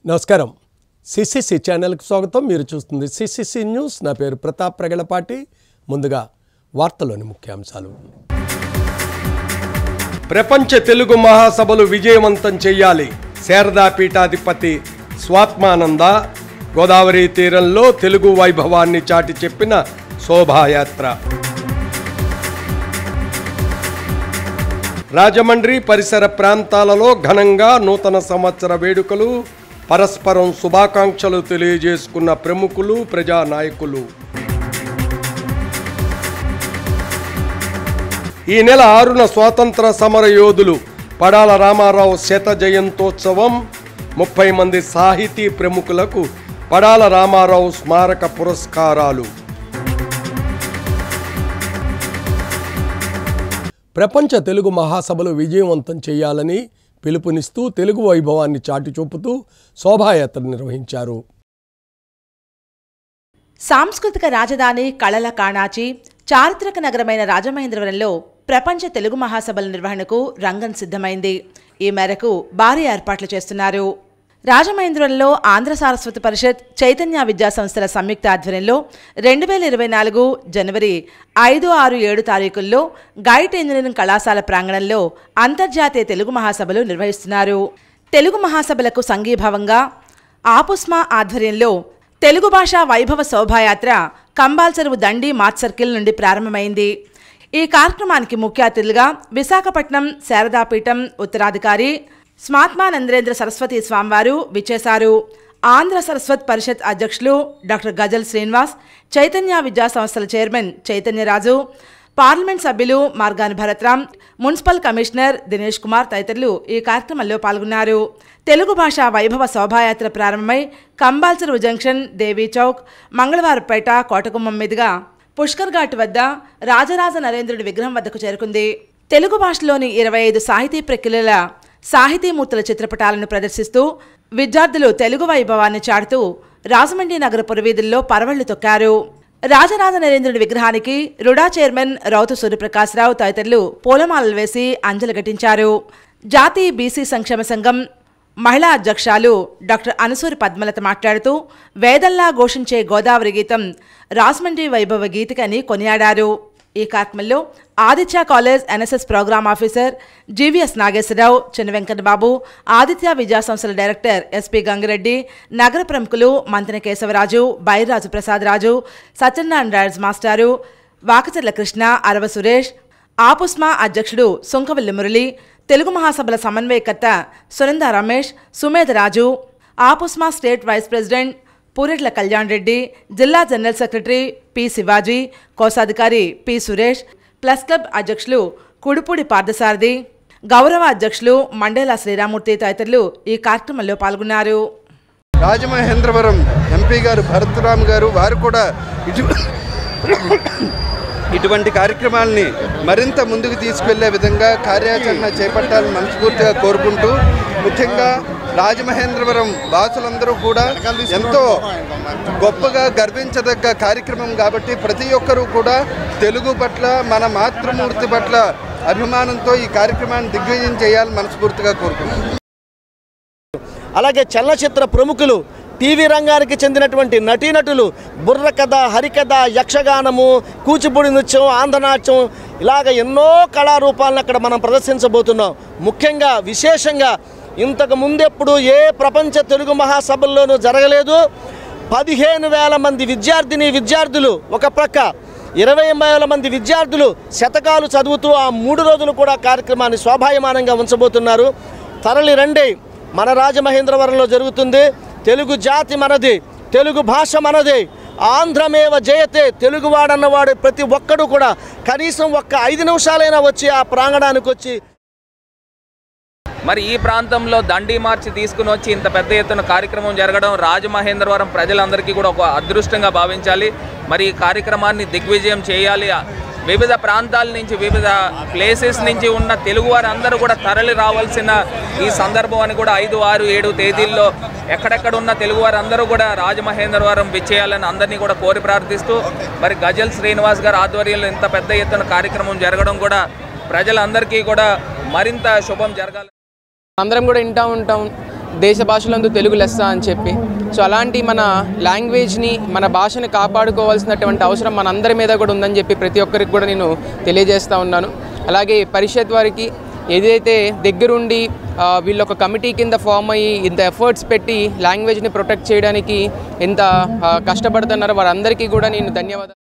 నమస్కారం సిసిసి ఛానల్కి స్వాగతం. మీరు చూస్తుంది సిసిసి న్యూస్. నా పేరు ప్రతాప్ ప్రగలపాటి. ముందుగా వార్తలోని ముఖ్యాంశాలు. ప్రపంచ తెలుగు మహాసభలు విజయవంతం చేయాలి. శారదా పీఠాధిపతి స్వాత్మానంద గోదావరి తీరంలో తెలుగు వైభవాన్ని చాటి చెప్పిన శోభాయాత్ర. రాజమండ్రి పరిసర ప్రాంతాలలో ఘనంగా నూతన సంవత్సర వేడుకలు, పరస్పరం శుభాకాంక్షలు తెలియజేసుకున్న ప్రముఖులు, ప్రజానాయకులు. ఈ నెల 6న స్వాతంత్ర సమర యోధులు పడాల రామారావు శత జయంతోత్సవం. 30 మంది సాహితీ ప్రముఖులకు పడాల రామారావు స్మారక పురస్కారాలు. ప్రపంచ తెలుగు మహాసభలు విజయవంతం చేయాలని పిలుపునిస్తూ తెలుగు వైభవాన్ని చాటి చూపుతూ శోభాయాత్ర నిర్వహించారు. సాంస్కృతిక రాజధాని కళల కాణాచి, చారిత్రక నగరమైన రాజమహేంద్రవరంలో ప్రపంచ తెలుగు మహాసభల నిర్వహణకు రంగం సిద్ధమైంది. ఈ మేరకు భారీ ఏర్పాట్లు చేస్తున్నారు. రాజమహేంద్రవరంలో ఆంధ్ర సారస్వత పరిషత్, చైతన్య విద్యా సంస్థల సంయుక్త ఆధ్వర్యంలో 2024 జనవరి 5, 6, 7 తారీఖుల్లో గైట్ ఇంజనీరింగ్ కళాశాల ప్రాంగణంలో అంతర్జాతీయ తెలుగు మహాసభలు నిర్వహిస్తున్నారు. తెలుగు మహాసభలకు సంఘీభావంగా ఆపుస్మా ఆధ్వర్యంలో తెలుగు భాషా వైభవ శోభాయాత్ర కంబాల్చెరువు దండి మార్ట్ సర్కిల్ నుండి ప్రారంభమైంది. ఈ కార్యక్రమానికి ముఖ్య అతిథులుగా విశాఖపట్నం శారదాపీఠం ఉత్తరాధికారి స్వాత్మానందేంద్ర సరస్వతి స్వామివారు విచ్చేశారు. ఆంధ్ర సరస్వత్ పరిషత్ అధ్యక్షులు డాక్టర్ గజల్ శ్రీనివాస్, చైతన్య విద్యా సంస్థల చైర్మన్ చైతన్యరాజు, పార్లమెంట్ సభ్యులు మార్గాని భరత్రాం, మున్సిపల్ కమిషనర్ దినేష్ కుమార్ తదితరులు ఈ కార్యక్రమంలో పాల్గొన్నారు. తెలుగు భాషా వైభవ శోభాయాత్ర ప్రారంభమై కంబాల్చెరువు జంక్షన్, దేవీ చౌక్, మంగళవారపేట, కోటగుమ్మం మీదుగా పుష్కర్ ఘాట్ వద్ద రాజరాజ నరేంద్రుడి విగ్రహం వద్దకు చేరుకుంది. తెలుగు భాషలోని 25 సాహితీ ప్రక్రియల సాహితీమూర్తుల చిత్రపటాలను ప్రదర్శిస్తూ విద్యార్థులు తెలుగు వైభవాన్ని చాటుతూ రాజమండ్రి నగర పురవీధుల్లో పరవళ్లు తొక్కారు. రాజరాజ నరేంద్రుడి విగ్రహానికి రుడా చైర్మన్ రౌతు సూర్యప్రకాశ్రావు తదితరులు పూలమాలలు వేసి అంజలి ఘటించారు. జాతీయ బీసీ సంక్షేమ సంఘం మహిళా అధ్యక్షులు డాక్టర్ అనసూరి పద్మలత మాట్లాడుతూ వేదల్లా ఘోషించే గోదావరి గీతం రాజమండ్రి వైభవ గీతిక అని కొనియాడారు. ఈ కార్యక్రమంలో Aditya college NSS program officer GVS Nageswararao, Chinna Venkatababu, Aditya విద్యా సంస్థల డైరెక్టర్ ఎస్పీ గంగిరెడ్డి, నగర ప్రముఖులు మంతెన కేశవరాజు, బైరాజు ప్రసాద్ రాజు, సత్యనారాయణ రాజ్ మాస్టారు, వాకచర్ల కృష్ణ, అరవ సురేష్, ఆపుస్మా అధ్యక్షుడు సుంకవల్లి మురళి, తెలుగు మహాసభల సమన్వయకర్త Sunanda Ramesh, Sumedha Raju, Apusma state vice president Puretla Kalyan Reddy, జిల్లా జనరల్ సెక్రటరీ పి శివాజీ, కోశాధికారి పి సురేష్, ప్లస్ క్లబ్ అధ్యక్షులు కుడుపూడి పార్థసారథి, గౌరవ అధ్యక్షులు మండేల శ్రీరామూర్తి తదితరులు ఈ కార్యక్రమంలో పాల్గొన్నారు. రాజమహేంద్రవరం ఎంపీ గారు భరత్రామ్ గారు వారు కూడా ఇటువంటి కార్యక్రమాలని మరింత ముందుకు తీసుకెళ్లే విధంగా కార్యాచరణ చేపట్టాలని మనస్ఫూర్తిగా కోరుకుంటూ, ముఖ్యంగా రాజమహేంద్రవరం వాసులందరూ కూడా ఎంతో గొప్పగా గర్వించదగ్గ కార్యక్రమం కాబట్టి ప్రతి ఒక్కరూ కూడా తెలుగు పట్ల, మన మాతృమూర్తి పట్ల అభిమానంతో ఈ కార్యక్రమాన్ని దిగ్విజయం చేయాలని మనస్ఫూర్తిగా కోరుకుంటున్నాను. అలాగే చలనచిత్ర ప్రముఖులు, టీవీ రంగానికి చెందినటువంటి నటీనటులు బుర్రకథ, హరికథ, యక్షగానము, కూచిపూడి నృత్యం, ఆంధ్రనాట్యం ఇలాగ ఎన్నో కళారూపాలను అక్కడ మనం ప్రదర్శించబోతున్నాం. ముఖ్యంగా విశేషంగా ఇంతకు ముందెప్పుడు ఏ ప్రపంచ తెలుగు మహాసభల్లోనూ జరగలేదు. 15,000 మంది విద్యార్థులు ఒక ప్రక్క, 20,000 మంది విద్యార్థులు శతకాలు చదువుతూ ఆ 3 రోజులు కూడా కార్యక్రమాన్ని శోభాయమానంగా ఉంచబోతున్నారు. తరలి రండి, మన రాజమహేంద్రవరంలో జరుగుతుంది. తెలుగు జాతి మనది, తెలుగు భాష మనది, ఆంధ్రమేవ జయతే. తెలుగువాడన్నవాడు ప్రతి ఒక్కడు కూడా కనీసం 5 నిమిషాలైనా వచ్చి ఆ ప్రాంగణానికి వచ్చి మరి ఈ ప్రాంతంలో దండి మార్చి తీసుకుని వచ్చి ఇంత పెద్ద ఎత్తున కార్యక్రమం జరగడం రాజమహేంద్రవరం ప్రజలందరికీ కూడా ఒక అదృష్టంగా భావించాలి. మరి ఈ కార్యక్రమాన్ని దిగ్విజయం చేయాలి. వివిధ ప్రాంతాల నుంచి, వివిధ ప్లేసెస్ నుంచి ఉన్న తెలుగువారు అందరూ కూడా తరలి రావాల్సిన ఈ సందర్భం అని కూడా 5, 6, 7 తేదీల్లో ఎక్కడెక్కడ ఉన్న తెలుగువారు అందరూ కూడా రాజమహేంద్రవరం విచ్చేయాలని అందరినీ కూడా కోరి ప్రార్థిస్తూ, మరి గజల్ శ్రీనివాస్ గారి ఆధ్వర్యంలో ఇంత పెద్ద ఎత్తున కార్యక్రమం జరగడం కూడా ప్రజలందరికీ కూడా మరింత శుభం జరగాలి. అందరం కూడా వింటూ ఉంటాం. దేశ భాషలందు తెలుగు లెస్స అని చెప్పి. సో అలాంటి మన లాంగ్వేజ్ని, మన భాషని కాపాడుకోవాల్సినటువంటి అవసరం మనందరి మీద కూడా ఉందని చెప్పి ప్రతి ఒక్కరికి కూడా నేను తెలియజేస్తూ ఉన్నాను. అలాగే పరిషత్ వారికి ఏదైతే దగ్గరుండి వీళ్ళు ఒక కమిటీ కింద ఫామ్ అయ్యి ఇంత ఎఫర్ట్స్ పెట్టి లాంగ్వేజ్ని ప్రొటెక్ట్ చేయడానికి ఎంత కష్టపడుతున్నారో వారందరికీ కూడా నేను ధన్యవాదాలు.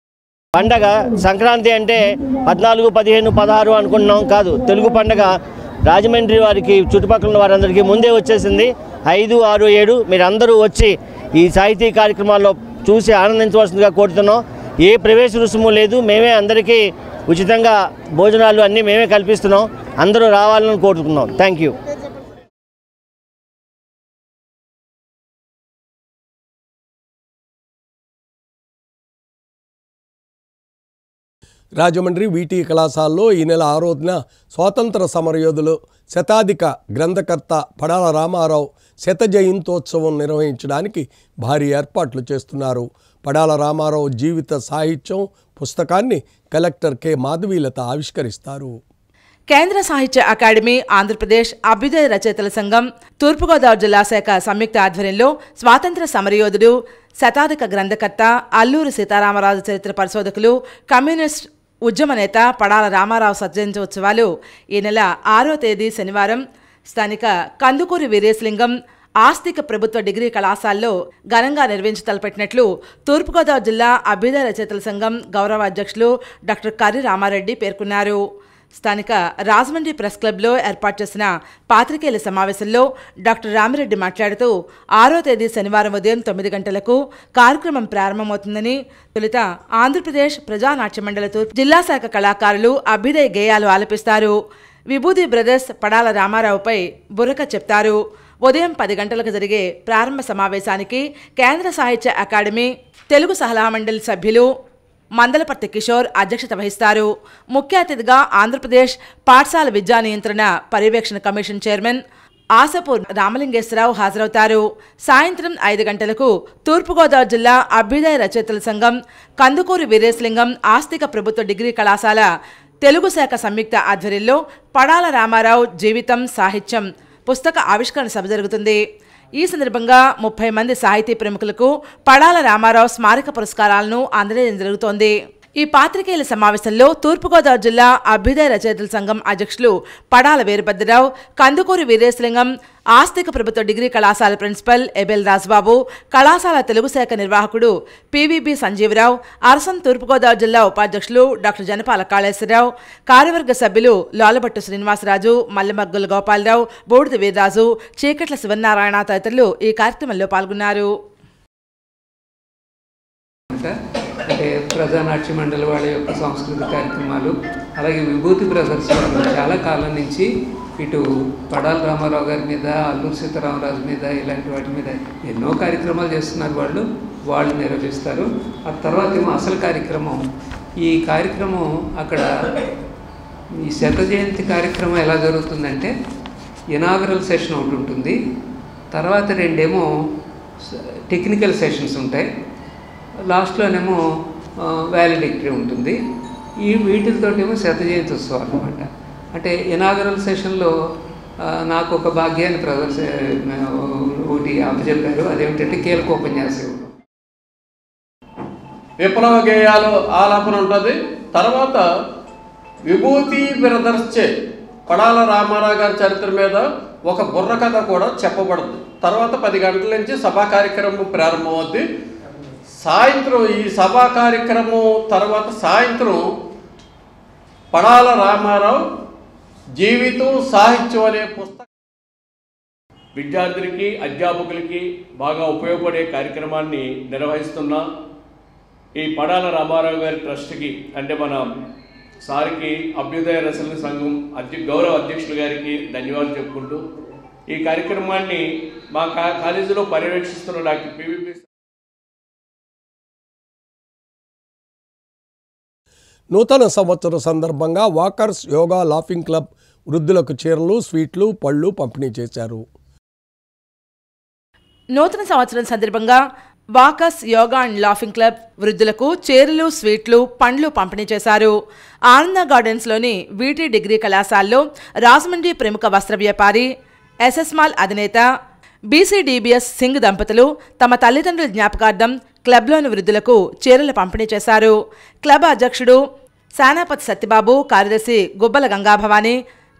పండగ సంక్రాంతి అంటే 14, 15, 16 అనుకుంటున్నాం, కాదు. తెలుగు పండగ రాజమండ్రి వారికి, చుట్టుపక్కల ఉన్న వారందరికీ ముందే వచ్చేసింది. 5, 6, 7 మీరందరూ వచ్చి ఈ సాహితీ కార్యక్రమాల్లో చూసి ఆనందించవలసిందిగా కోరుతున్నాం. ఏ ప్రవేశ రుసుము లేదు, మేమే అందరికీ ఉచితంగా భోజనాలు అన్నీ మేమే కల్పిస్తున్నాం. అందరూ రావాలని కోరుతున్నాం. Thank you. రాజమండ్రి వీటీ కళాశాలలో ఈ నెల 6వ స్వాతంత్ర సమరయోధులు శతాధిక గ్రంథకర్త పడాల రామారావు శత జయంతోత్సవం నిర్వహించడానికి భారీ ఏర్పాట్లు చేస్తున్నారు. పడాల రామారావు జీవిత సాహిత్యం పుస్తకాన్ని కలెక్టర్ కె మాధవీలత ఆవిష్కరిస్తారు. కేంద్ర సాహిత్య అకాడమీ, ఆంధ్రప్రదేశ్ అభ్యుదయ రచయితల సంఘం, తూర్పుగోదావరి జిల్లా శాఖ సంయుక్త ఆధ్వర్యంలో స్వాతంత్ర సమరయోధుడు, శతాధిక గ్రంథకర్త, అల్లూరి సీతారామరాజు చరిత్ర పరిశోధకులు, కమ్యూనిస్ట్ ఉద్యమ నేత పడాల రామారావు శతజయంత్యోత్సవాలు ఈ నెల 6వ తేదీ శనివారం స్థానిక కందుకూరి వీరేశలింగం ఆస్తిక ప్రభుత్వ డిగ్రీ కళాశాలలో ఘనంగా నిర్వహించి తలపెట్టినట్లు తూర్పుగోదావరి జిల్లా అభ్యుదయ రచయితల సంఘం గౌరవ అధ్యక్షులు డాక్టర్ కర్రి రామారెడ్డి పేర్కొన్నారు. స్థానిక రాజమండ్రి ప్రెస్ క్లబ్లో ఏర్పాటు చేసిన పాత్రికేయుల సమావేశంలో డాక్టర్ రామిరెడ్డి మాట్లాడుతూ 6వ తేదీ శనివారం ఉదయం 9 గంటలకు కార్యక్రమం ప్రారంభమవుతుందని, తొలుత ఆంధ్రప్రదేశ్ ప్రజానాట్య మండలి తూర్పు జిల్లా శాఖ కళాకారులు అభ్యుదయ గేయాలు ఆలపిస్తారు. విభూది బ్రదర్స్ పడాల రామారావుపై బుర్రక చెప్తారు. ఉదయం 10 గంటలకు జరిగే ప్రారంభ సమావేశానికి కేంద్ర సాహిత్య అకాడమీ తెలుగు సలహా మండలి సభ్యులు మందలపర్తి కిషోర్ అధ్యక్షత వహిస్తారు. ముఖ్య అతిథిగా ఆంధ్రప్రదేశ్ పాఠశాల విద్యా నియంత్రణ పర్యవేక్షణ కమిషన్ చైర్మన్ ఆసపూర్ రామలింగేశ్వరరావు హాజరవుతారు. సాయంత్రం 5 గంటలకు తూర్పుగోదావరి జిల్లా అభ్యుదయ రచయితల సంఘం కందుకూరి వీరేశలింగం ఆస్తిక ప్రభుత్వ డిగ్రీ కళాశాల తెలుగు శాఖ సంయుక్త ఆధ్వర్యంలో పడాల రామారావు జీవితం సాహిత్యం పుస్తక ఆవిష్కరణ సభ జరుగుతుంది. ఈ సందర్భంగా 30 మంది సాహితీ ప్రముఖులకు పడాల రామారావు స్మారక పురస్కారాలను అందజేయడం జరుగుతోంది. ఈ పాత్రికేయుల సమావేశంలో తూర్పుగోదావరి జిల్లా అభ్యుదయ రచయితల సంఘం అధ్యక్షులు పడాల వీరభద్రరావు, కందుకూరి వీరేశలింగం ఆస్తిక ప్రభుత్వ డిగ్రీ కళాశాల ప్రిన్సిపల్ ఎబెల్ రాజ్బాబు, కళాశాల తెలుగు శాఖ నిర్వాహకుడు పివిబి సంజీవరావు, అరసన్ తూర్పుగోదావరి జిల్లా ఉపాధ్యక్షులు డాక్టర్ జనపాల కాళేశ్వరరావు, కార్యవర్గ సభ్యులు లోలబట్టు శ్రీనివాసరాజు, మల్లెమగ్గుల గోపాలరావు, బూడిద వీర్రాజు, చీకట్ల శివనారాయణ తదితరులు ఈ కార్యక్రమంలో పాల్గొన్నారు. అంటే ప్రజానాట్య మండలి వాళ్ళ యొక్క సాంస్కృతిక కార్యక్రమాలు, అలాగే విభూతి బ్రదర్స్ వాళ్ళు చాలా కాలం నుంచి ఇటు పడాల రామారావు గారి మీద, అల్లూరి సీతారామరాజు మీద, ఇలాంటి వాటి మీద ఎన్నో కార్యక్రమాలు చేస్తున్నారు. వాళ్ళు నిర్వహిస్తారు. ఆ తర్వాత ఏమో అసలు కార్యక్రమం, ఈ కార్యక్రమం అక్కడ ఈ శత జయంతి కార్యక్రమం ఎలా జరుగుతుందంటే ఇనాగరల్ సెషన్ ఒకటి ఉంటుంది, తర్వాత 2 టెక్నికల్ సెషన్స్ ఉంటాయి, లాస్ట్లోనేమో వ్యాలిడిక్టరీ ఉంటుంది. ఈ వీటితోటేమో శత జయంతి ఉత్సవం అనమాట. అంటే ఇనాగరల్ సెషన్లో నాకు ఒక భాగ్యాన్ని ఒకటి అప్పచెప్పారు. అదేమిటంటే కీలకోపన్యాసం. విప్లవ గేయాలు ఆలాపన ఉంటుంది. తర్వాత విభూతి బ్రదర్స్చే పడాల రామారావు గారి చరిత్ర మీద ఒక బుర్రకథ కూడా చెప్పబడుతుంది. తర్వాత 10 గంటల నుంచి సభా కార్యక్రమం ప్రారంభమవుద్ది. సాయంత్రం ఈ సభా కార్యక్రమం తర్వాత సాయంత్రం పడాల రామారావు జీవితం సాహిత్యం అనే పుస్తకం విద్యార్థులకి, అధ్యాపకులకి బాగా ఉపయోగపడే కార్యక్రమాన్ని నిర్వహిస్తున్నా ఈ పడాల రామారావు గారి ట్రస్ట్కి, అంటే మన సార్కి, అభ్యుదయ రచయితల సంఘం గౌరవ అధ్యక్షులు గారికి ధన్యవాదాలు చెప్పుకుంటూ ఈ కార్యక్రమాన్ని మా కాలేజీలో పర్యవేక్షిస్తున్న డాక్టర్ పివిపి నూతన సంవత్సరం సందర్భంగా వాకర్స్ యోగా లాఫింగ్ క్లబ్ వృద్ధులకు చీరలు, స్వీట్లు, పళ్ళు పంపిణీ చేశారు. నూతన సంవత్సరం సందర్భంగా walkers yoga and laughing club వృద్ధులకు చీరలు, స్వీట్లు, పండ్లు పంపిణీ చేశారు. ఆనంద గార్డెన్స్లోని వీటీ డిగ్రీ కళాశాలలో రాజమండ్రి ప్రముఖ వస్త్ర వ్యాపారి, ఎస్ఎస్ మాల్ అధినేత బీసీడీబీఎస్ సింగ్ దంపతులు తమ తల్లిదండ్రుల జ్ఞాపకార్థం క్లబ్లోని వృద్ధులకు చీరలు పంపిణీ చేశారు. క్లబ్ అధ్యక్షుడు శానాపతి సత్యబాబు, కార్యదర్శి గుబ్బల గంగాభవాని,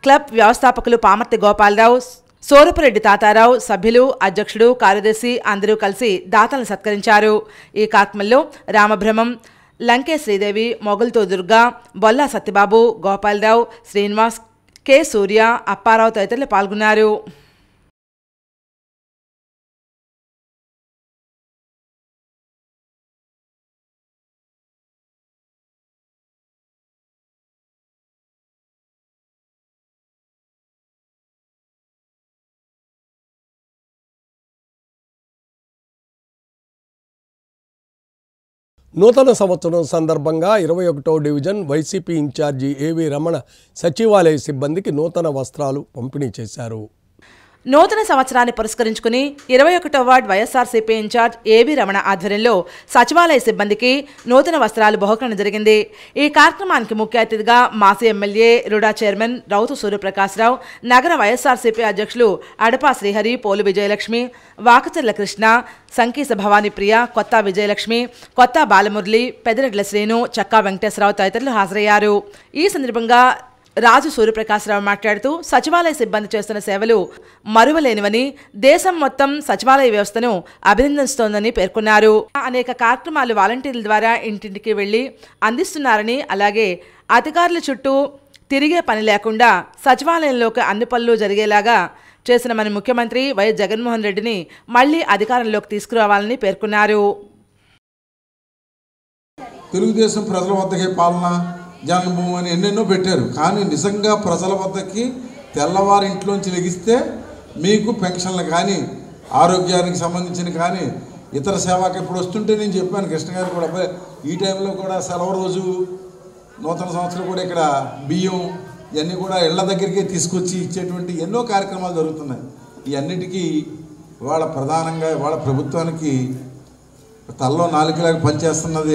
క్లబ్ వ్యవస్థాపకులు పామర్తి గోపాలరావు, సోరపురెడ్డి తాతారావు, సభ్యులు, అధ్యక్షుడు, కార్యదర్శి అందరూ కలిసి దాతలను సత్కరించారు. ఈ కార్యక్రమంలో రామబ్రహ్మం, లంకే శ్రీదేవి, మొగల్తో దుర్గా, బొల్లా సత్యబాబు, గోపాలరావు, శ్రీనివాస్, కె సూర్య, అప్పారావు తదితరులు పాల్గొన్నారు. నూతన సంవత్సరం సందర్భంగా 21వ డివిజన్ వైసీపీ ఇన్ఛార్జి ఏవి రమణ సచివాలయ సిబ్బందికి నూతన వస్త్రాలు పంపిణీ చేశారు. నూతన సంవత్సరాన్ని పురస్కరించుకుని 21వ వార్డ్ వైఎస్ఆర్సీపీ ఇన్ఛార్జ్ ఏవి రమణ ఆధ్వర్యంలో సచివాలయ సిబ్బందికి నూతన వస్త్రాలు బహుకరణ జరిగింది. ఈ కార్యక్రమానికి ముఖ్య అతిథిగా మాజీ ఎమ్మెల్యే రుడా చైర్మన్ రౌతు సూర్యప్రకాశ్రావు, నగర వైఎస్ఆర్సీపీ అధ్యక్షులు అడపా శ్రీహరి, పోలు విజయలక్ష్మి, వాకచర్ల కృష్ణ, సంకీస భవానీ ప్రియ, కొత్త విజయలక్ష్మి, కొత్త బాలమురళి, పెదిరెడ్ల శ్రీను, చక్కా వెంకటేశ్వరరావు తదితరులు హాజరయ్యారు. ఈ సందర్భంగా రాజు సూర్యప్రకాశ్రావు మాట్లాడుతూ సచివాలయ సిబ్బంది చేస్తున్న సేవలు మరువలేనివని, దేశం మొత్తం సచివాలయ వ్యవస్థను అభినందిస్తోందని పేర్కొన్నారు. అనేక కార్యక్రమాలు వాలంటీర్ల ద్వారా ఇంటింటికి వెళ్లి అందిస్తున్నారని, అలాగే అధికారుల చుట్టూ తిరిగే పని లేకుండా సచివాలయంలోకి అన్ని పనులు జరిగేలాగా చేసిన మన ముఖ్యమంత్రి వైఎస్ జగన్మోహన్ రెడ్డిని మళ్లీ అధికారంలోకి తీసుకురావాలని పేర్కొన్నారు. తెలుగుదేశం ప్రజల వద్దకే పాలన, జన్మభూమి అని ఎన్నెన్నో పెట్టారు. కానీ నిజంగా ప్రజల వద్దకి తెల్లవారి ఇంట్లోంచి లెగిస్తే మీకు పెన్షన్లు కానీ, ఆరోగ్యానికి సంబంధించిన కానీ, ఇతర సేవకి ఇప్పుడు వస్తుంటే నేను చెప్పాను కృష్ణ గారు కూడా, ఈ టైంలో కూడా సెలవు రోజు, నూతన సంవత్సరం కూడా ఇక్కడ బియ్యం ఇవన్నీ కూడా ఇళ్ల దగ్గరికే తీసుకొచ్చి ఇచ్చేటువంటి ఎన్నో కార్యక్రమాలు జరుగుతున్నాయి. ఈ అన్నిటికీ ఇవాళ ప్రధానంగా ఇవాళ ప్రభుత్వానికి తల్లో నాలుగులాగా పనిచేస్తున్నది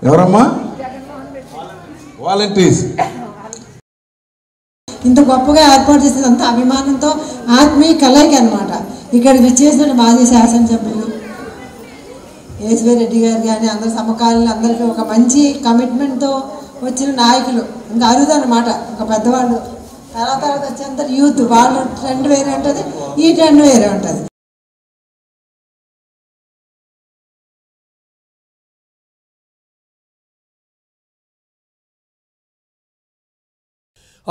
ఎవరమ్మా? వాలంటీర్స్. ఇంత గొప్పగా ఏర్పాటు చేసేదంతా అభిమానంతో ఆత్మీయ కలయిక అనమాట. ఇక్కడికి విచ్చేసిన మాజీ శాసనసభ్యులు ఏశ్వరెడ్డి గారు కానీ అందరు సమకాలీన అందరికీ ఒక మంచి కమిట్మెంట్తో వచ్చిన నాయకులు ఇంకా అరుదు అనమాట. ఒక పెద్దవాళ్ళు తర్వాత వచ్చేంత యూత్, వాళ్ళ ట్రెండ్ వేరే ఉంటుంది, ఈ ట్రెండ్ వేరే ఉంటుంది.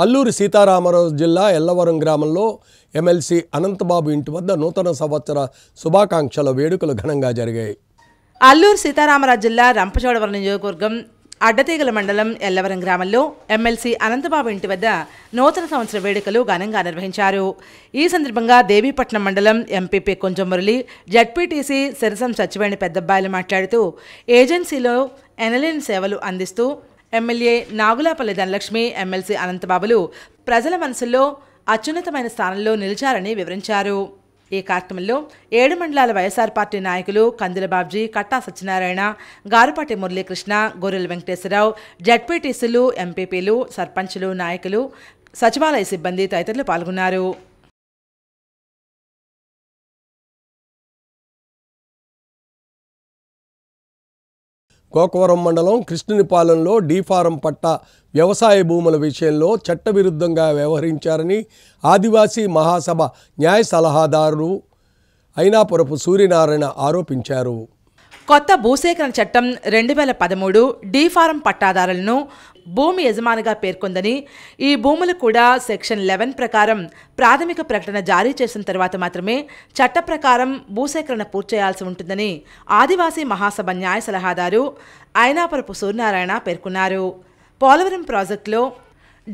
అల్లూరి సీతారామరాజు జిల్లా ఎల్లవరం గ్రామంలో ఎమ్మెల్సీ అనంతబాబు ఇంటి వద్ద నూతన సంవత్సర శుభాకాంక్షల వేడుకలు ఘనంగా జరిగాయి. అల్లూరి సీతారామరాజు జిల్లా రంపచోడవరం నియోజకవర్గం అడ్డతీగల మండలం ఎల్లవరం గ్రామంలో ఎమ్మెల్సీ అనంతబాబు ఇంటి వద్ద నూతన సంవత్సర వేడుకలు ఘనంగా నిర్వహించారు. ఈ సందర్భంగా దేవీపట్నం మండలం ఎంపీపీ కొంచెం మురళి, జడ్పీటీసీ సిరసం సచ్చివేణి పెద్దబ్బాయిలు మాట్లాడుతూ ఏజెన్సీలో ఎనలేని సేవలు అందిస్తూ ఎమ్మెల్యే నాగులాపల్లి ధనలక్ష్మి, ఎమ్మెల్సీ అనంతబాబులు ప్రజల మనసుల్లో అత్యున్నతమైన స్థానంలో నిలిచారని వివరించారు. ఈ కార్యక్రమంలో 7 మండలాల వైఎస్ఆర్ పార్టీ నాయకులు కందుల బాబ్జీ, కట్టా సత్యనారాయణ, గారుపాటి మురళీకృష్ణ, గొర్రెల వెంకటేశ్వరరావు, జడ్పీటీసీలు, ఎంపీపీలు, సర్పంచులు, నాయకులు, సచివాలయ సిబ్బంది తదితరులు పాల్గొన్నారు. గోకవరం మండలం కృష్ణునిపాలెంలో డీ ఫారం పట్టా వ్యవసాయ భూముల విషయంలో చట్టవిరుద్ధంగా వ్యవహరించారని ఆదివాసీ మహాసభ న్యాయ సలహాదారు అయినాపురపు సూర్యనారాయణ ఆరోపించారు. కొత్త భూసేకరణ చట్టం 2013 డీ ఫారం పట్టాదారులను భూమి యజమానిగా పేర్కొందని, ఈ భూములు కూడా సెక్షన్ 11 ప్రకారం ప్రాథమిక ప్రకటన జారీ చేసిన తర్వాత మాత్రమే చట్ట ప్రకారం భూసేకరణ పూర్తి చేయాల్సి ఉంటుందని ఆదివాసీ మహాసభ న్యాయ సలహాదారు అయినాపురపు సూర్యనారాయణ పేర్కొన్నారు. పోలవరం ప్రాజెక్టులో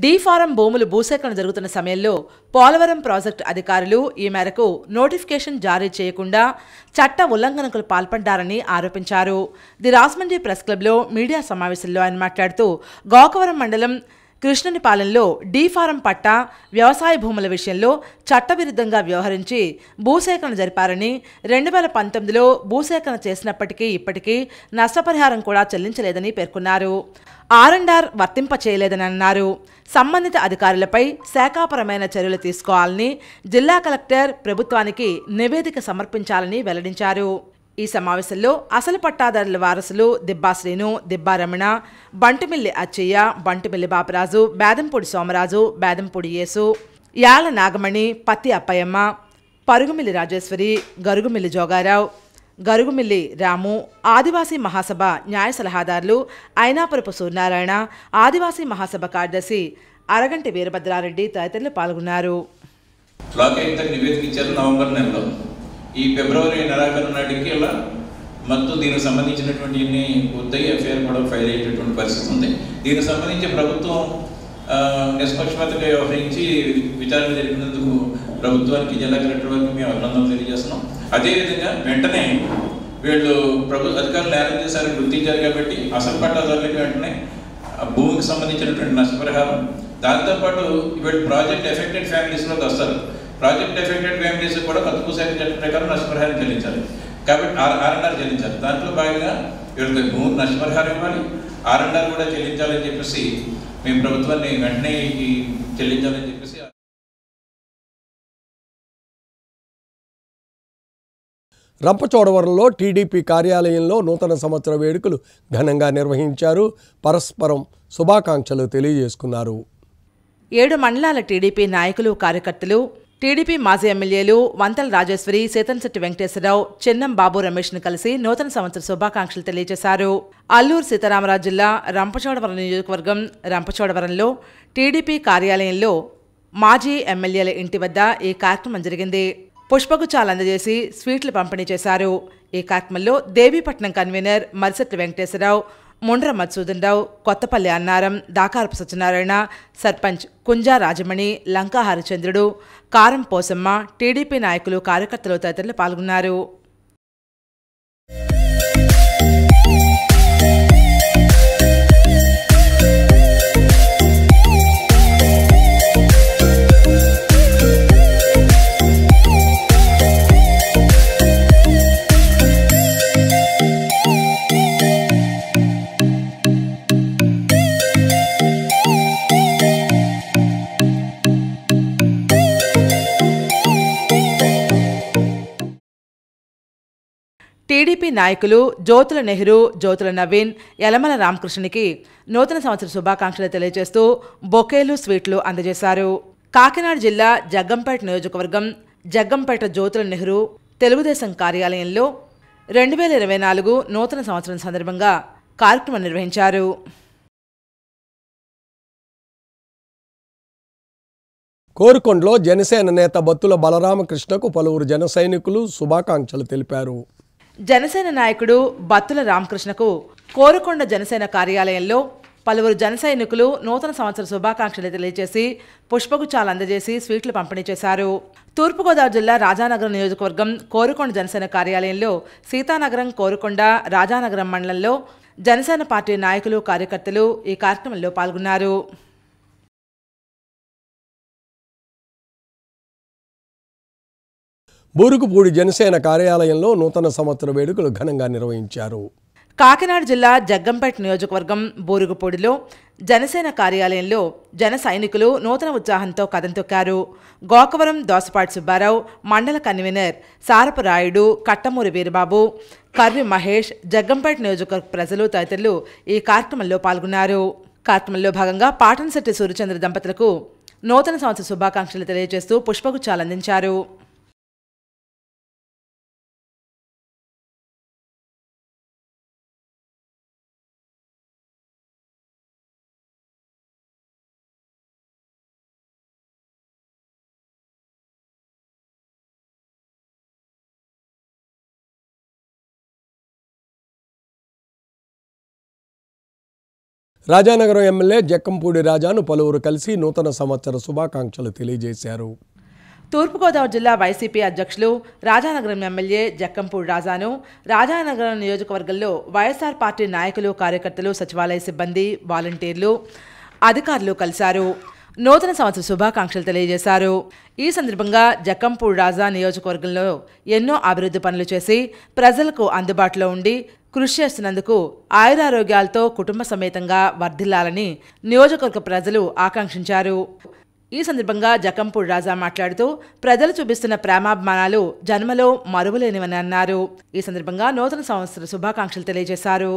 డీ ఫారం భూములు భూసేకరణ జరుగుతున్న సమయంలో పోలవరం ప్రాజెక్టు అధికారులు ఈ మేరకు నోటిఫికేషన్ జారీ చేయకుండా చట్ట ఉల్లంఘనకు పాల్పడ్డారని ఆరోపించారు. ది రాజమండ్రి ప్రెస్ క్లబ్లో మీడియా సమావేశంలో ఆయన మాట్లాడుతూ గోకవరం మండలం కృష్ణునిపాలెంలో డీ ఫారం పట్టా వ్యవసాయ భూముల విషయంలో చట్టవిరుద్ధంగా వ్యవహరించి భూసేకరణ జరిపారని 2019లో భూసేకరణ చేసినప్పటికీ ఇప్పటికీ నష్టపరిహారం కూడా చెల్లించలేదని పేర్కొన్నారు. R&R వర్తింప చేయలేదని అన్నారు. సంబంధిత అధికారులపై శాఖాపరమైన చర్యలు తీసుకోవాలని జిల్లా కలెక్టర్ ప్రభుత్వానికి నివేదిక సమర్పించాలని వెల్లడించారు. ఈ సమావేశంలో అసలు పట్టాదారుల వారసులు దిబ్బా శ్రీను, దిబ్బా రమణ, బంటిమిల్లి అచ్చయ్య, బంటిమిల్లి బాపరాజు, బేదంపూడి సోమరాజు, బేదంపూడి యేసు, యాల నాగమణి, పత్తి అప్పయ్యమ్మ, పరుగుమిల్లి రాజేశ్వరి, గరుగుమిల్లి జోగారావు, గరుగుమిల్లి రాము, ఆదివాసీ మహాసభ న్యాయ సలహాదారులు అయినాపురపు సూర్యనారాయణ, ఆదివాసీ మహాసభ కార్యదర్శి అరగంటి వీరభద్రారెడ్డి తదితరులు పాల్గొన్నారు. ఈ ఫిబ్రవరి నెలాఖరు నాటికి ఇలా మొత్తం దీనికి సంబంధించినటువంటి అన్ని పూర్తయి ఎఫ్ఐఆర్ కూడా ఫైల్ అయ్యేటటువంటి పరిస్థితి ఉంది. దీనికి సంబంధించి ప్రభుత్వం నిష్పక్షపాతంగా వ్యవహరించి విచారణ జరిపినందుకు ప్రభుత్వానికి జిల్లా కలెక్టర్ వారికి మేము అభినందనలు తెలియజేస్తున్నాం. అదేవిధంగా వెంటనే వీళ్ళు అధికారులు నేరం చేశారని గుర్తించారు కాబట్టి అసలు పట్టాదారులకి వెంటనే భూమికి సంబంధించినటువంటి నష్టపరిహారం, దాంతోపాటు వీళ్ళు ప్రాజెక్ట్ ఎఫెక్టెడ్ ఫ్యామిలీస్లోకి వస్తారు. ప్రాజెక్ట్ ఎఫెక్టెడ్ ఫ్యామిలీస్ కూడా కొత్త భూసేకరణ చట్టం ప్రకారం నష్టపరిహారం చెల్లించాలి కాబట్టి R&R చెల్లించాలి. దాంట్లో భాగంగా వీళ్ళకి భూమి నష్టపరిహారం ఇవ్వాలి, R&R కూడా చెల్లించాలని చెప్పేసి మేము ప్రభుత్వాన్ని వెంటనే చెల్లించాలని చెప్పేసి. రంపచోడవరంలో టీడీపీ కార్యాలయంలో నూతన సంవత్సర వేడుకలు ఘనంగా నిర్వహించారు. పరస్పరం శుభాకాంక్షలు తెలియజేసుకున్నారు. 7 మండలాల టీడీపీ నాయకులు, కార్యకర్తలు, టీడీపీ మాజీ ఎమ్మెల్యేలు వంతల రాజేశ్వరి, సేతన్శెట్టి వెంకటేశ్వరరావు, చెన్నం బాబు రమేష్ను కలిసి నూతన సంవత్సర శుభాకాంక్షలు తెలియజేశారు. అల్లూరు సీతారామరాజు జిల్లా రంపచోడవరం నియోజకవర్గం రంపచోడవరంలో టీడీపీ కార్యాలయంలో మాజీ ఎమ్మెల్యేల ఇంటి వద్ద ఈ కార్యక్రమం జరిగింది. పుష్పగుచ్చాలు అందజేసి స్వీట్లు పంపిణీ చేశారు. ఈ కార్యక్రమంలో దేవీపట్నం కన్వీనర్ మరిశెట్టి వెంకటేశ్వరరావు, ముండ్ర మధుసూదనరావు, కొత్తపల్లి అన్నారం, దాకారపు సత్యనారాయణ, సర్పంచ్ కుంజా రాజమణి, లంకా హరిచంద్రుడు, కారం పోసమ్మ, టీడీపీ నాయకులు, కార్యకర్తలు తదితరులు పాల్గొన్నారు. టీడీపీ నాయకులు జ్యోతుల నెహ్రూ, జ్యోతుల నవీన్, యలమల రామకృష్ణకి నూతన సంవత్సర శుభాకాంక్షలు తెలియజేస్తూ బొకేలు, స్వీట్లు అందజేశారు. కాకినాడ జిల్లా జగ్గంపేట నియోజకవర్గం జగ్గంపేట జ్యోతుల నెహ్రూ తెలుగుదేశం కార్యాలయంలో 2024 నూతన సంవత్సరం సందర్భంగా కార్యక్రమం నిర్వహించారు. కోరుకొండలో జనసేన నేత బత్తుల బలరామకృష్ణకు పలువురు జన సైనికులు శుభాకాంక్షలు తెలిపారు. జనసేన నాయకుడు బత్తుల రామకృష్ణకు కోరుకొండ జనసేన కార్యాలయంలో పలువురు జన సైనికులు నూతన సంవత్సర శుభాకాంక్షలు తెలియజేసి పుష్పగుచ్చాలు అందజేసి స్వీట్లు పంపిణీ చేశారు. తూర్పుగోదావరి జిల్లా రాజానగరం నియోజకవర్గం కోరుకొండ జనసేన కార్యాలయంలో సీతానగరం, కోరుకొండ, రాజానగరం మండలంలో జనసేన పార్టీ నాయకులు, కార్యకర్తలు ఈ కార్యక్రమంలో పాల్గొన్నారు. బూరుగుపూడి జనసేన కార్యాలయంలో నూతన సంవత్సర వేడుకలు ఘనంగా నిర్వహించారు. కాకినాడ జిల్లా జగ్గంపేట నియోజకవర్గం బూరుగుపూడిలో జనసేన కార్యాలయంలో జన సైనికులు నూతన ఉత్సాహంతో కదం తొక్కారు. గోకవరం దోసపాటి సుబ్బారావు, మండల కన్వీనర్ సారపు రాయుడు, కట్టమూరి వీరబాబు, కర్రి మహేష్, జగ్గంపేట నియోజకవర్గ ప్రజలు తదితరులు ఈ కార్యక్రమంలో పాల్గొన్నారు. కార్యక్రమంలో భాగంగా పాటన్శెట్టి సూర్యచంద్ర దంపతులకు నూతన సంవత్సర శుభాకాంక్షలు తెలియజేస్తూ పుష్పగుచ్చాలు అందించారు. రాజానగరం ఎమ్మెల్యే జక్కంపూడి రాజాను పలువురు కలిసి నూతన సంవత్సర శుభాకాంక్షలు తెలియజేశారు. తూర్పుగోదావరి జిల్లా వైసీపీ అధ్యక్షులు రాజానగరం ఎమ్మెల్యే జక్కంపూడి రాజాను రాజానగరం నియోజకవర్గంలో వైఎస్ఆర్ పార్టీ నాయకులు, కార్యకర్తలు, సచివాలయ సిబ్బంది, వాలంటీర్లు, అధికారులు కలిశారు. నూతన సంవత్సర శుభాకాంక్షలు తెలియజేశారు. ఈ సందర్భంగా జక్కంపూడి రాజా నియోజకవర్గంలో ఎన్నో అభివృద్ధి పనులు చేసి ప్రజలకు అందుబాటులో ఉండి కృషి చేస్తున్నందుకు ఆయురారోగ్యాలతో కుటుంబ సమేతంగా వర్ధిల్లాలని నియోజకవర్గ ప్రజలు ఆకాంక్షించారు. ఈ సందర్భంగా జక్కంపూడి రాజా మాట్లాడుతూ ప్రజలు చూపిస్తున్న ప్రేమాభిమానాలు జన్మలో మరువలేనివని అన్నారు. ఈ సందర్భంగా నూతన సంవత్సర శుభాకాంక్షలు తెలియజేశారు.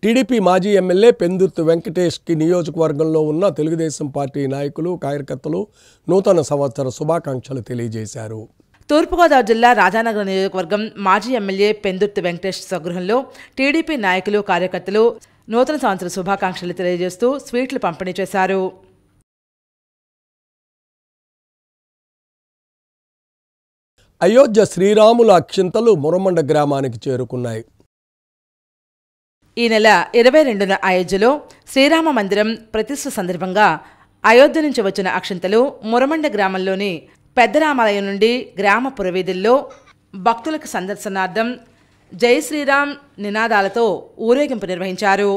టీడీపీ మాజీ ఎమ్మెల్యే పెందుర్తి వెంకటేష్కి నియోజకవర్గంలో ఉన్న తెలుగుదేశం పార్టీ నాయకులు కార్యకర్తలు నూతన సంవత్సర శుభాకాంక్షలు తెలియజేశారు. తూర్పుగోదావరి జిల్లా రాజానగరం నియోజకవర్గం మాజీ ఎమ్మెల్యే పెందుర్తి వెంకటేష్ స్వగృహంలో టీడీపీ నాయకులు కార్యకర్తలు నూతన సంవత్సర శుభాకాంక్షలు తెలియజేస్తూ స్వీట్లు పంపిణీ చేశారు. అయోధ్య శ్రీరాముల అక్షింతలు మురమండ గ్రామానికి చేరుకున్నాయి. ఈ నెల 22న అయోధ్యలో శ్రీరామ మందిరం ప్రతిష్ఠ సందర్భంగా అయోధ్య నుంచి వచ్చిన అక్షింతలు మురమండ గ్రామంలోని పెద్ద రామాలయం నుండి గ్రామ పురవీధుల్లో భక్తులకు సందర్శనార్థం జై శ్రీరామ్ నినాదాలతో ఊరేగింపు నిర్వహించారు.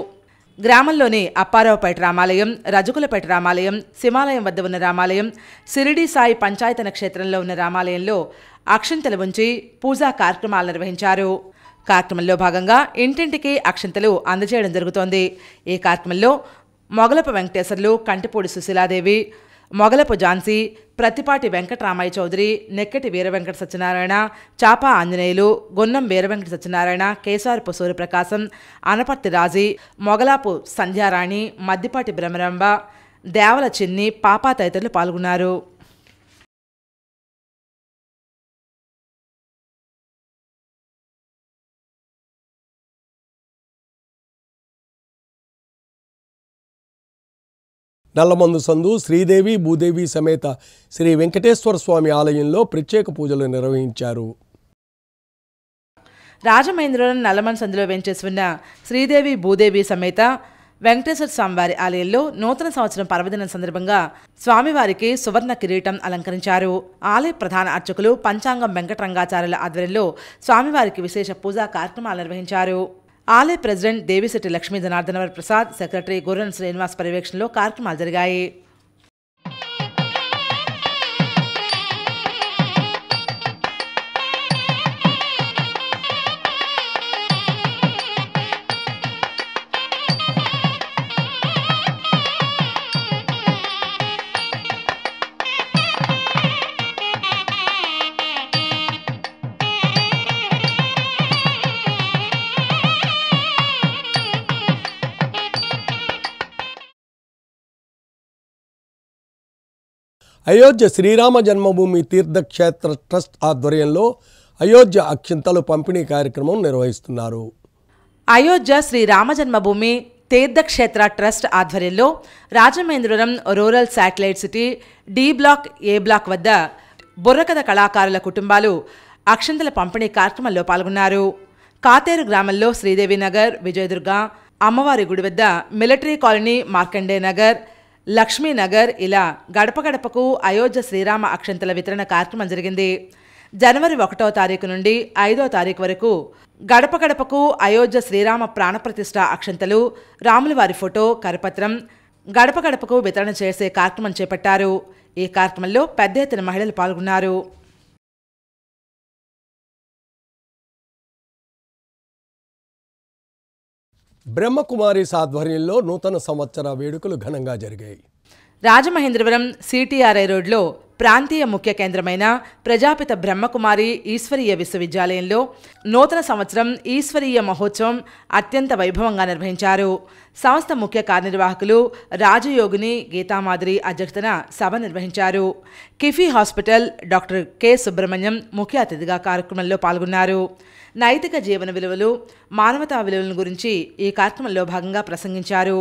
గ్రామంలోని అప్పారావుపేట రామాలయం, రజకులపేట రామాలయం, సింహాలయం వద్ద ఉన్న రామాలయం, సిరిడి సాయి పంచాయతన క్షేత్రంలో ఉన్న రామాలయంలో అక్షింతలు ఉంచి పూజా కార్యక్రమాలు నిర్వహించారు. కార్యక్రమంలో భాగంగా ఇంటింటికి అక్షింతలు అందజేయడం జరుగుతోంది. ఈ కార్యక్రమంలో మొగలపు వెంకటేశ్వర్లు, కంటిపూడి సుశీలాదేవి, మొగలపు ఝాన్సీ, ప్రతిపాటి వెంకటరామయ్య చౌదరి, నెక్కటి వీరవెంకట సత్యనారాయణ, చాపా ఆంజనేయులు, గొన్నం వీరవెంకట సత్యనారాయణ, కేశవరపు సూర్యప్రకాశం, అనపర్తి రాజీ, మొగలాపు సంధ్యారాణి, మద్దిపాటి బ్రహ్మరంబ, దేవల చిన్ని, పాపా తదితరులు పాల్గొన్నారు. నల్లమందు సందు శ్రీదేవి భూదేవి సమేత శ్రీ వెంకటేశ్వర స్వామి ఆలయంలో ప్రత్యేక పూజలు నిర్వహించారు. రాజమహేంద్రవరం నల్లమందు సందులో వెంచేసి ఉన్న శ్రీదేవి భూదేవి సమేత వెంకటేశ్వర స్వామివారి ఆలయంలో నూతన సంవత్సరం పర్వదినం సందర్భంగా స్వామివారికి సువర్ణ కిరీటం అలంకరించారు. ఆలయ ప్రధాన అర్చకులు పంచాంగం వెంకటరంగాచార్యుల ఆధ్వర్యంలో స్వామివారికి విశేష పూజా కార్యక్రమాలు నిర్వహించారు. ఆలయ ప్రెసిడెంట్ దేవిశెట్టి లక్ష్మీ జనార్దనవర్ ప్రసాద్, సెక్రటరీ గుర్రం శ్రీనివాస్ పర్యవేక్షణలో కార్యక్రమాలు జరిగాయి. అయోధ్య శ్రీరామ జన్మభూమి తీర్థక్షేత్ర ట్రస్ట్ ఆధ్వర్యంలో అయోధ్య అక్షింతలు పంపిణీ కార్యక్రమం నిర్వహిస్తున్నారు. అయోధ్య శ్రీ రామజన్మభూమి తీర్థక్షేత్ర ట్రస్ట్ ఆధ్వర్యంలో Rajamahendravaram rural satellite city D block, ఏ బ్లాక్ వద్ద బుర్రకథ కళాకారుల కుటుంబాలు అక్షింతల పంపిణీ కార్యక్రమంలో పాల్గొన్నారు. కాతేరు గ్రామంలో శ్రీదేవి నగర్, విజయదుర్గ అమ్మవారి గుడి వద్ద మిలిటరీ కాలనీ, మార్కండే నగర్, లక్ష్మీనగర్ ఇలా గడప గడపకు అయోధ్య శ్రీరామ అక్షంతల వితరణ కార్యక్రమం జరిగింది. జనవరి 1వ తారీఖు నుండి 5వ తారీఖు వరకు గడప గడపకు అయోధ్య శ్రీరామ ప్రాణప్రతిష్ఠ అక్షంతలు, రాములవారి ఫోటో, కరపత్రం గడప గడపకు వితరణ చేసే కార్యక్రమం చేపట్టారు. ఈ కార్యక్రమంలో పెద్ద ఎత్తున మహిళలు పాల్గొన్నారు. బ్రహ్మకుమారీస్ ఆధ్వర్యంలో నూతన సంవత్సర వేడుకలు ఘనంగా జరిగాయి. రాజమహేంద్రవరం సిటీఆర్ఐ రోడ్లో ప్రాంతీయ ముఖ్య కేంద్రమైన ప్రజాపిత బ్రహ్మకుమారి ఈశ్వరీయ విశ్వవిద్యాలయంలో నూతన సంవత్సరం ఈశ్వరీయ మహోత్సవం అత్యంత వైభవంగా నిర్వహించారు. సంస్థ ముఖ్య కార్యనిర్వాహకులు రాజయోగిని గీతామాధురి అధ్యక్షతన సభ నిర్వహించారు. కిఫీ హాస్పిటల్ డాక్టర్ కె సుబ్రహ్మణ్యం ముఖ్య అతిథిగా కార్యక్రమంలో పాల్గొన్నారు. నైతిక జీవన విలువలు, మానవతా విలువల గురించి ఈ కార్యక్రమంలో భాగంగా ప్రసంగించారు.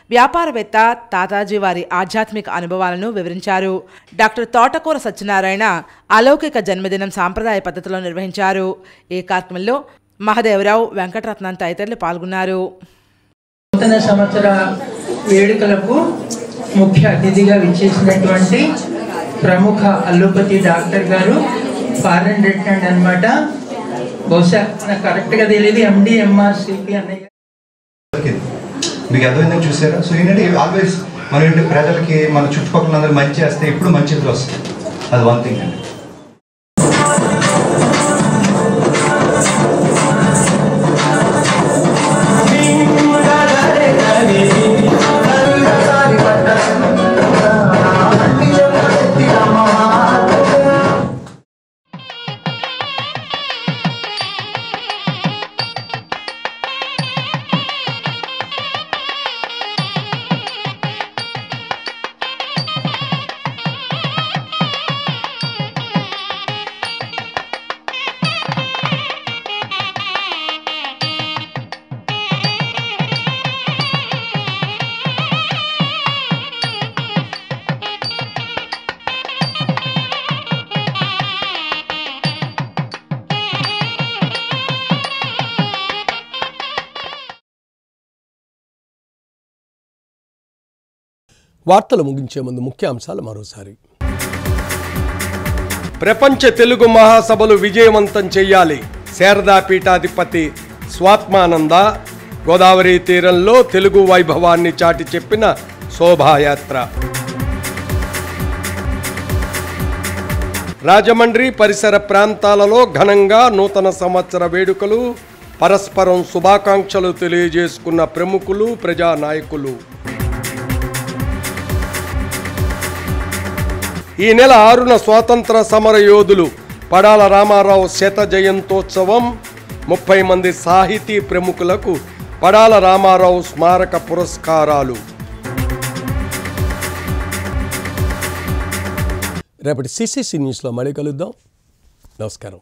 వ్యాపారవేత్త తాతాజీ వారి ఆధ్యాత్మిక అనుభవాలను వివరించారు. డాక్టర్ తోటకూర సత్యనారాయణ అలౌకిక జన్మదినం సాంప్రదాయ పద్ధతిలో నిర్వహించారు. ఈ కార్యక్రమంలో మహదేవరావు, వెంకటరత్నం తదితరులు పాల్గొన్నారు. నూతన సంవత్సర వేడుకలకు ముఖ్య అతిథిగా విచ్చేసినటువంటి ప్రముఖ అల్లోపతి డాక్టర్ గారు ఫారెన్ రిటర్న్ అనమాట. బహుశా నాకు కరెక్ట్గా తెలియదు, MD/MRCP అన్నయ్య. మీకు అర్థమైందని చూసారా? సో ఏంటంటే ఆల్వేస్ మన ఏంటి ప్రజలకి మన చుట్టుపక్కల అందరూ మంచి చేస్తే ఇప్పుడు మంచి ఎదురు వస్తుంది. అది వన్ థింగ్ అండి. వార్తలు ముగించే ముందు ముఖ్యాంశాలు మరోసారి. ప్రపంచ తెలుగు మహాసభలు విజయవంతం చేయాలి. శారదా పీఠాధిపతి స్వాత్మానంద. గోదావరి తీరంలో తెలుగు వైభవాన్ని చాటి చెప్పిన శోభాయాత్ర. రాజమండ్రి పరిసర ప్రాంతాలలో ఘనంగా నూతన సంవత్సర వేడుకలు. పరస్పరం శుభాకాంక్షలు తెలియజేసుకున్న ప్రముఖులు, ప్రజానాయకులు. ఈ నెల 6న స్వాతంత్ర సమర యోధులు పడాల రామారావు శత జయంతోత్సవం. 30 మంది సాహితీ ప్రముఖులకు పడాల రామారావు స్మారక పురస్కారాలు. రేపటి CCC న్యూస్లో మళ్ళీ కలుద్దాం. నమస్కారం.